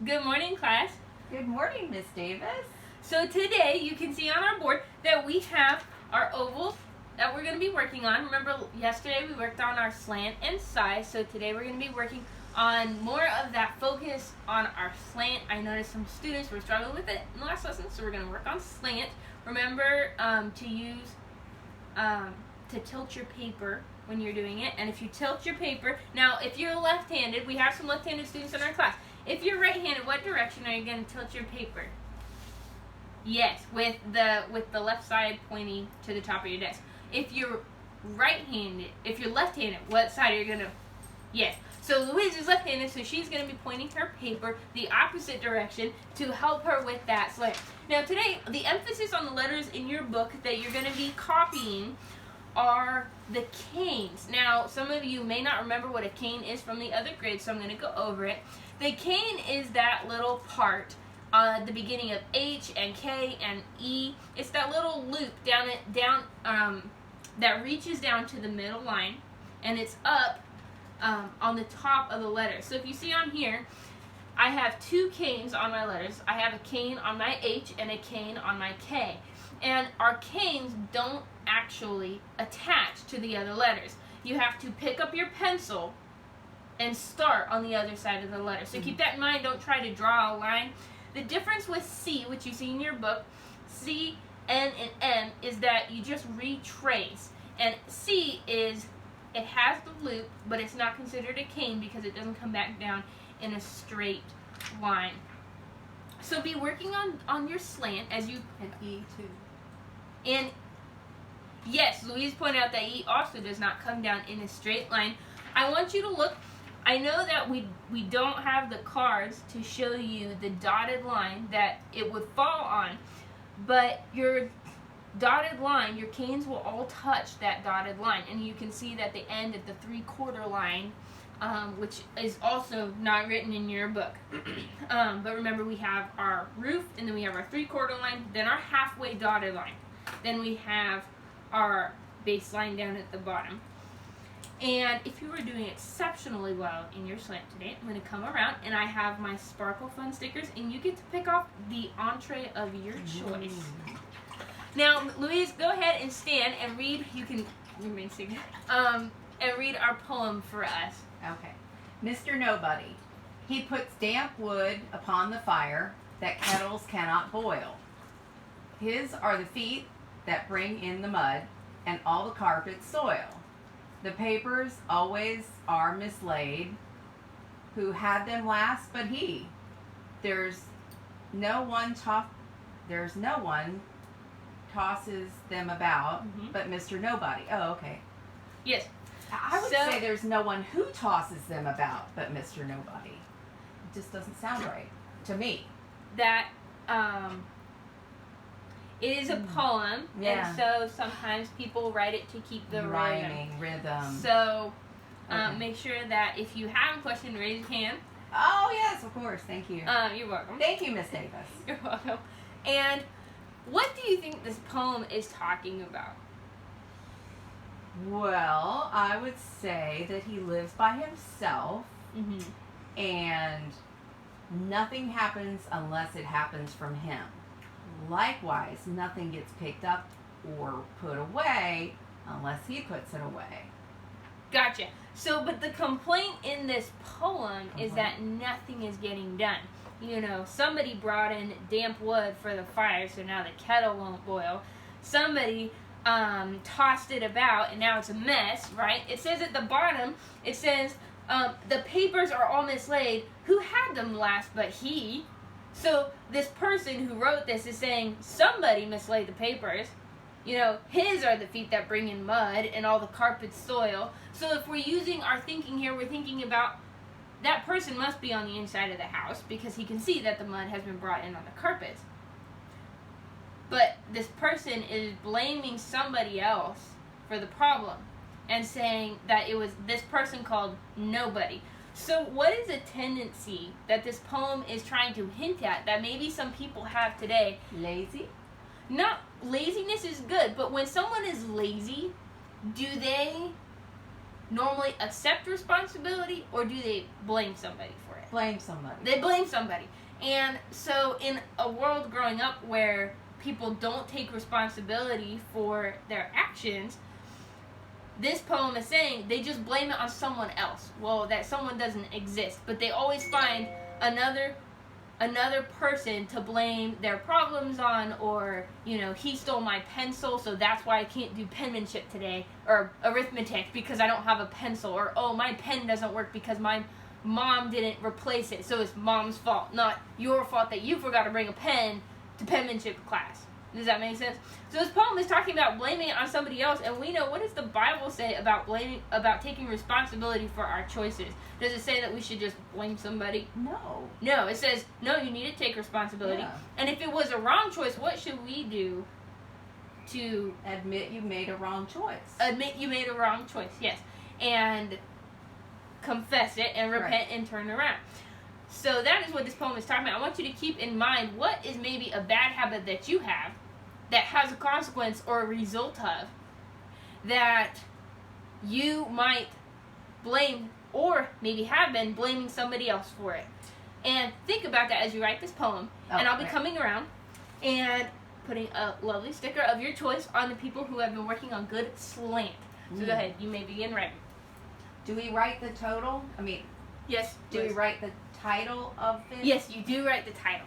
Good morning, class. Good morning, Miss Davis. So today you can see on our board that we have our ovals that we're going to be working on. Remember yesterday we worked on our slant and size, so today we're going to be working on more of that focus on our slant. I noticed some students were struggling with it in the last lesson, so we're going to work on slant. Remember to tilt your paper when you're doing it, and if you tilt your paper, now if you're left-handed, we have some left-handed students in our class. If you're right-handed, what direction are you going to tilt your paper? Yes, with the left side pointing to the top of your desk. If you're left-handed, what side are you going to? Yes. So Louise is left-handed, so she's going to be pointing her paper the opposite direction to help her with that slant. Now today, the emphasis on the letters in your book that you're going to be copying are the canes. Now, some of you may not remember what a cane is from the other grade, so I'm going to go over it. The cane is that little part at the beginning of H and K and E. It's that little loop that reaches down to the middle line, and it's up on the top of the letter. So if you see on here, I have two canes on my letters. I have a cane on my H and a cane on my K. And our canes don't actually attach to the other letters. You have to pick up your pencil and start on the other side of the letter. So keep that in mind. Don't try to draw a line. The difference with C, which you see in your book, C, N, and M, is that you just retrace. And C it has the loop, but it's not considered a cane because it doesn't come back down in a straight line. So be working on your slant as you... And E too. And yes, Louise pointed out that E also does not come down in a straight line. I want you to look. I know that we don't have the cards to show you the dotted line that it would fall on, but your dotted line, your canes will all touch that dotted line, and you can see that they end at the 3/4 line, which is also not written in your book. But remember, we have our roof, and then we have our 3/4 line, then our halfway dotted line. Then we have our baseline down at the bottom. And if you were doing exceptionally well in your slant today, I'm going to come around and I have my Sparkle Fun stickers, and you get to pick off the entree of your choice. Now, Louise, go ahead and stand and read. You can remain seated. And read our poem for us. Okay. Mr. Nobody. He puts damp wood upon the fire that kettles cannot boil. His are the feet that bring in the mud and all the carpet soil. The papers always are mislaid. Who had them last but he? There's no one tosses them about but Mr. Nobody. Oh, okay. Yes. I would say there's no one who tosses them about but Mr. Nobody. It just doesn't sound right to me. That it is a poem, Yeah. and so sometimes people write it to keep the Rhyming, rhythm. So Okay. make sure that if you have a question, raise your hand. Oh, yes, of course. Thank you. You're welcome. Thank you, Miss Davis. You're welcome. And what do you think this poem is talking about? Well, I would say that he lives by himself and nothing happens unless it happens from him. Likewise, nothing gets picked up or put away unless he puts it away. Gotcha. So, but the complaint in this poem is that nothing is getting done. You know, somebody brought in damp wood for the fire, so now the kettle won't boil. Somebody tossed it about, and now it's a mess, right? It says at the bottom, it says, the papers are all mislaid. Who had them last but he? So this person who wrote this is saying somebody mislaid the papers. You know, his are the feet that bring in mud and all the carpet soil. So if we're using our thinking here, we're thinking about that person must be on the inside of the house because he can see that the mud has been brought in on the carpets. But this person is blaming somebody else for the problem and saying that it was this person called nobody. So what is a tendency that this poem is trying to hint at that maybe some people have today? Lazy? Not laziness is good, but when someone is lazy, do they normally accept responsibility, or do they blame somebody for it? Blame somebody. They blame somebody. And so in a world growing up where people don't take responsibility for their actions, this poem is saying they just blame it on someone else. Well, that someone doesn't exist, but they always find another person to blame their problems on, or, you know, he stole my pencil, so that's why I can't do penmanship today, or arithmetic because I don't have a pencil, or, oh, my pen doesn't work because my mom didn't replace it, so it's mom's fault, not your fault that you forgot to bring a pen to penmanship class. Does that make sense? So this poem is talking about blaming it on somebody else, and we know, what does the Bible say about taking responsibility for our choices? Does it say that we should just blame somebody? No. No, it says, no, you need to take responsibility. Yeah. And if it was a wrong choice, what should we do to Admit you made a wrong choice. admit you made a wrong choice? Yes. And confess it and repent and turn around. So that is what this poem is talking about. I want you to keep in mind what is maybe a bad habit that you have that has a consequence or a result of that you might blame, or maybe have been blaming somebody else for it. And think about that as you write this poem. And I'll be coming around and putting a lovely sticker of your choice on the people who have been working on good slant. So go ahead, you may begin writing. Do we write the total? I mean, Yes. do we write the title of it? Yes, you do write the title.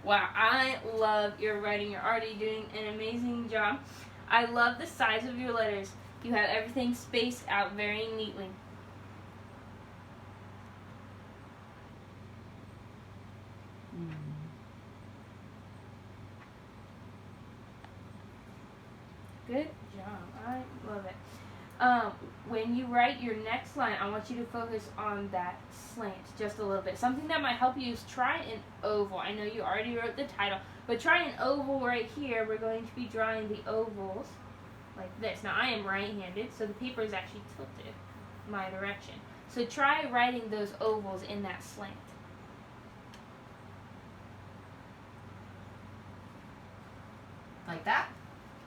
Wow, I love your writing. You're already doing an amazing job. I love the size of your letters. You have everything spaced out very neatly. Good job. I love it. When you write your next line, I want you to focus on that slant just a little bit. Something that might help you is try an oval. I know you already wrote the title, but try an oval right here. We're going to be drawing the ovals like this. Now, I am right-handed, so the paper is actually tilted my direction. So try writing those ovals in that slant. Like that?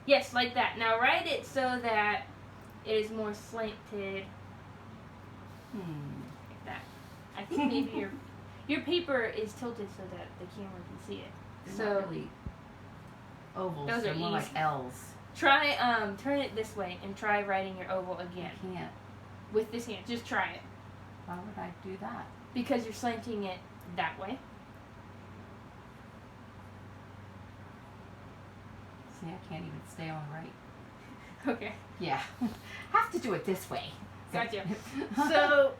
Yes, like that. Now write it so that it is more slanted. Like that. I think maybe your paper is tilted so that the camera can see it. They're So not really ovals. those They're are more like easy. L's. Try turn it this way and try writing your oval again I can't. with this hand. Just try it Why would I do that? because you're slanting it that way. See, I can't even stay on right. Okay, Yeah. Have to do it this way. gotcha. So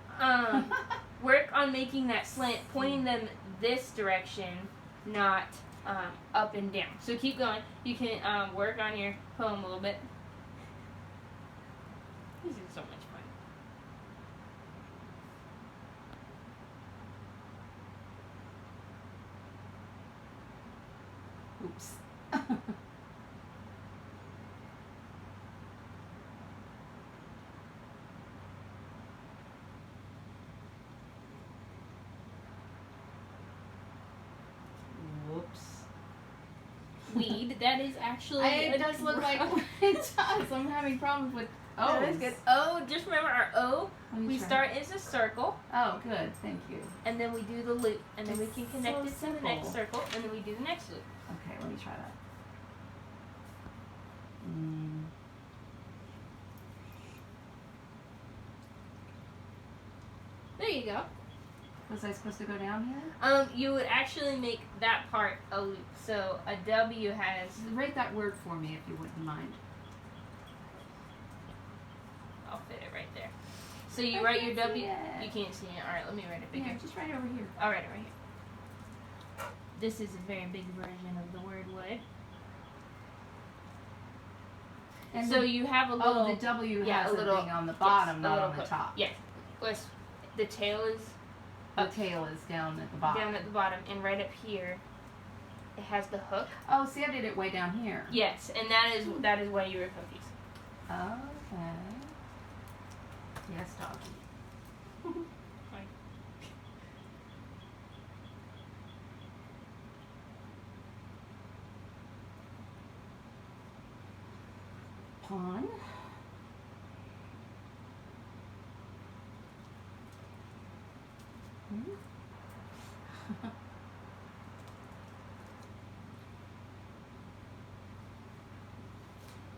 work on making that slant, pointing them this direction, not up and down. So keep going. You can work on your poem a little bit. These are so much fun. Oops. Whoops. Weed. That is actually. It does look like it does. I'm having problems with Oh, that's good. O, just remember our O. Let me We try. start as a circle, Oh, good. Thank you. and then we do the loop, and then we It's can connect so it to the next simple. circle, and then we do the next loop. Okay, let me try that. There you go. Was I supposed to go down here? You would actually make that part a loop. So a W has. Write that word for me if you wouldn't mind. I'll fit it right there. So you I write your can't see W. it. You can't see it. All right, let me write it bigger. Yeah, just right over here. I'll write it right here. This is a very big version of the word would. And So the, you have a little. the W yeah, has a a little- thing on the yes, bottom, a not little on the hook. top. Yes. The tail is The tail is down at the bottom. down at the bottom, and right up here, it has the hook. Oh, see, I did it way down here. Yes, and that is why you were confused. Okay. Yes, doggy. upon.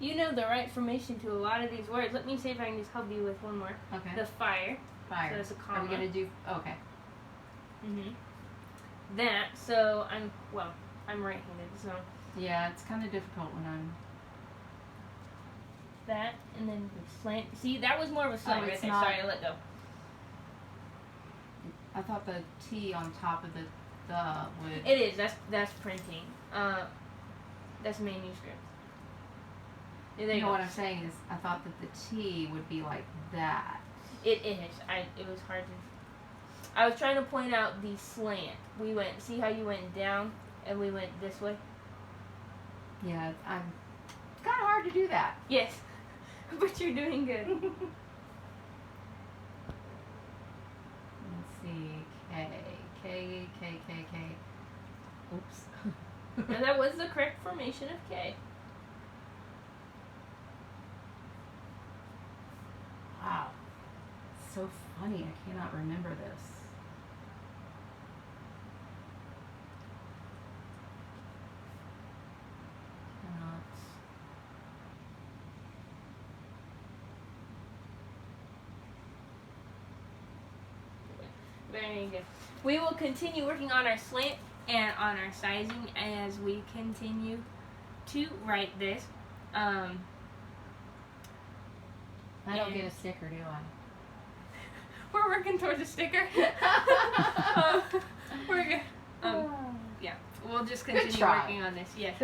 You know the right formation to a lot of these words. Let me see if I can just help you with one more. Okay. The fire. Fire. So that's a comma. Are we gonna do? Okay. That. So I'm right-handed. So Yeah, it's kind of difficult when I'm. that and then slant. See, that was more of a slant right it's there. not- Sorry, I let go. I thought the T on top of the would. It is. That's printing. That's manuscript. Yeah, there You you know go. what I'm saying is, I thought that the T would be like that. It is. It was hard to. I was trying to point out the slant. We went. See how you went down, and we went this way. Yeah, it's kind of hard to do that. Yes, but you're doing good. Let's see, K. Oops. And that was the correct formation of K. Wow. So funny, I cannot remember this. Cannot. Very good. We will continue working on our slant and on our sizing as we continue to write this. I don't And- get a sticker, do I? We're working towards a sticker. We're good. Yeah, we'll just continue try. working on this. Yes.